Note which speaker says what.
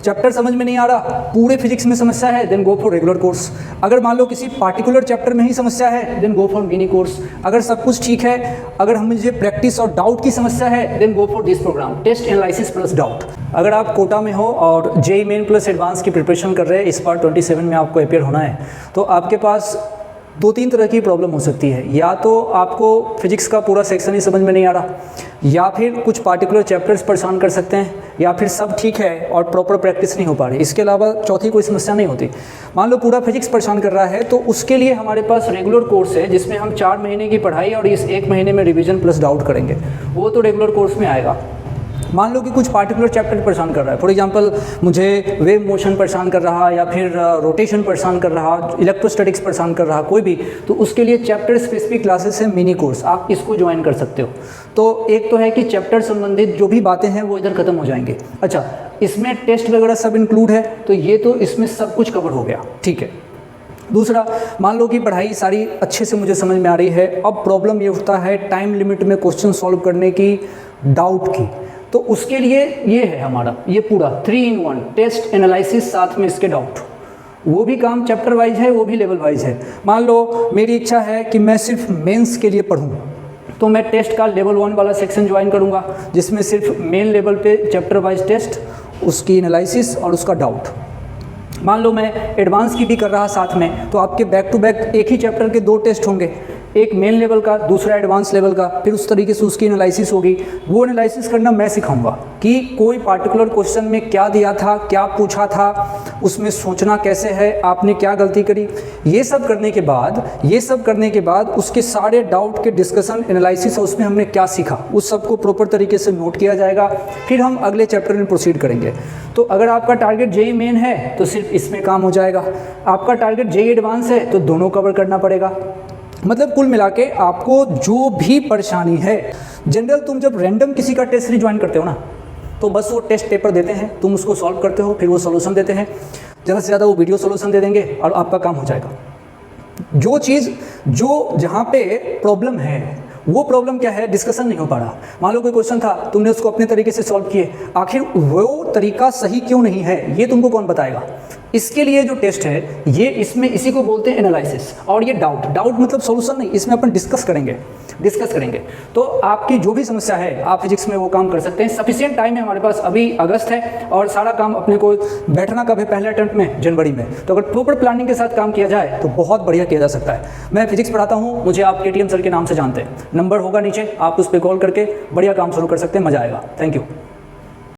Speaker 1: Chapter समझ में नहीं आ रहा, पूरे फिजिक्स में समस्या है, then go for regular course. अगर मान लो किसी पार्टिकुलर चैप्टर में ही समस्या है, then go for mini course. अगर सब कुछ ठीक है, अगर हम मुझे प्रैक्टिस और डाउट की समस्या है, then go for this program, test analysis plus doubt. अगर आप कोटा में हो और जेईई मेन प्लस एडवांस की प्रिपरेशन कर रहे हैं, इस बार 27 में आपको अपीयर होना है, तो आपके पास 2-3 तरह की प्रॉब्लम हो सकती है। या तो आपको फिजिक्स का पूरा सेक्शन ही समझ में नहीं आ रहा, या फिर कुछ पार्टिकुलर चैप्टर्स परेशान कर सकते हैं, या फिर सब ठीक है और प्रॉपर प्रैक्टिस नहीं हो पा रही। इसके अलावा चौथी कोई समस्या नहीं होती। मान लो पूरा फिजिक्स परेशान कर रहा है, तो उसके लिए हमारे पास रेगुलर कोर्स है जिसमें हम 4 महीने की पढ़ाई और इस 1 महीने में रिविजन प्लस डाउट करेंगे, वो तो रेगुलर कोर्स में आएगा। मान लो कि कुछ पार्टिकुलर चैप्टर परेशान कर रहा है, फॉर एग्जांपल मुझे वेव मोशन परेशान कर रहा, या फिर रोटेशन परेशान कर रहा, इलेक्ट्रोस्टैटिक्स परेशान कर रहा, कोई भी, तो उसके लिए चैप्टर स्पेसिफिक क्लासेस है, मिनी कोर्स, आप इसको ज्वाइन कर सकते हो। तो एक तो है कि चैप्टर संबंधित जो भी बातें हैं वो इधर खत्म हो जाएंगे। अच्छा, इसमें टेस्ट वगैरह सब इंक्लूड है, तो ये तो इसमें सब कुछ कवर हो गया, ठीक है। दूसरा, मान लो कि पढ़ाई सारी अच्छे से मुझे समझ में आ रही है, अब प्रॉब्लम ये उठता है टाइम लिमिट में क्वेश्चन सॉल्व करने की, डाउट की। तो उसके लिए ये है हमारा ये पूरा 3 in 1 टेस्ट एनालिसिस, साथ में इसके डाउट। वो भी काम चैप्टर वाइज है, वो भी लेवल वाइज है। मान लो मेरी इच्छा है कि मैं सिर्फ मेंस के लिए पढूं, तो मैं टेस्ट का लेवल 1 वाला सेक्शन ज्वाइन करूंगा, जिसमें सिर्फ मेन लेवल पे चैप्टर वाइज टेस्ट, उसकी एनालिसिस और उसका डाउट। मान लो मैं एडवांस की भी कर रहा साथ में, तो आपके बैक टू बैक एक ही चैप्टर के 2 टेस्ट होंगे, एक मेन लेवल का, दूसरा एडवांस लेवल का, फिर उस तरीके से उसकी एनालिसिस होगी। वो एनालिसिस करना मैं सिखाऊंगा कि कोई पार्टिकुलर क्वेश्चन में क्या दिया था, क्या पूछा था, उसमें सोचना कैसे है, आपने क्या गलती करी। ये सब करने के बाद उसके सारे डाउट के डिस्कशन, एनालिसिस और उसमें हमने क्या सीखा, उस सब को प्रॉपर तरीके से नोट किया जाएगा। फिर हम अगले चैप्टर में प्रोसीड करेंगे। तो अगर आपका टारगेट जेईई मेन है तो सिर्फ इसमें काम हो जाएगा, आपका टारगेट जेईई एडवांस है तो दोनों कवर करना पड़ेगा। मतलब कुल मिला के आपको जो भी परेशानी है, जनरल तुम जब रैंडम किसी का टेस्ट सीरीज ज्वाइन करते हो ना, तो बस वो टेस्ट पेपर देते हैं, तुम उसको सॉल्व करते हो, फिर वो सॉल्यूशन देते हैं, ज़्यादा से ज़्यादा वो वीडियो सॉल्यूशन दे देंगे और आपका काम हो जाएगा। जो चीज़ जहाँ पे प्रॉब्लम है, वो प्रॉब्लम क्या है, डिस्कशन नहीं हो पा रहा। मान लो कोई क्वेश्चन था, तुमने उसको अपने तरीके से सॉल्व किए, आखिर वो तरीका सही क्यों नहीं है, ये तुमको कौन बताएगा। इसके लिए जो टेस्ट है, ये इसमें इसी को बोलते हैं एनालिसिस। और ये डाउट मतलब सॉल्यूशन नहीं, इसमें अपन डिस्कस करेंगे। तो आपकी जो भी समस्या है, आप फिजिक्स में वो काम कर सकते हैं। सफिशिएंट टाइम है हमारे पास, अभी अगस्त है और सारा काम अपने को बैठना कब है, पहले अटेम्प्ट में जनवरी में। तो अगर प्रॉपर प्लानिंग के साथ काम किया जाए तो बहुत बढ़िया किया जा सकता है। मैं फिजिक्स पढ़ाता हूँ, मुझे आप KTM सर के नाम से जानते हैं, नंबर होगा नीचे, आप उस पर कॉल करके बढ़िया काम शुरू कर सकते हैं, मजा आएगा। Thank you.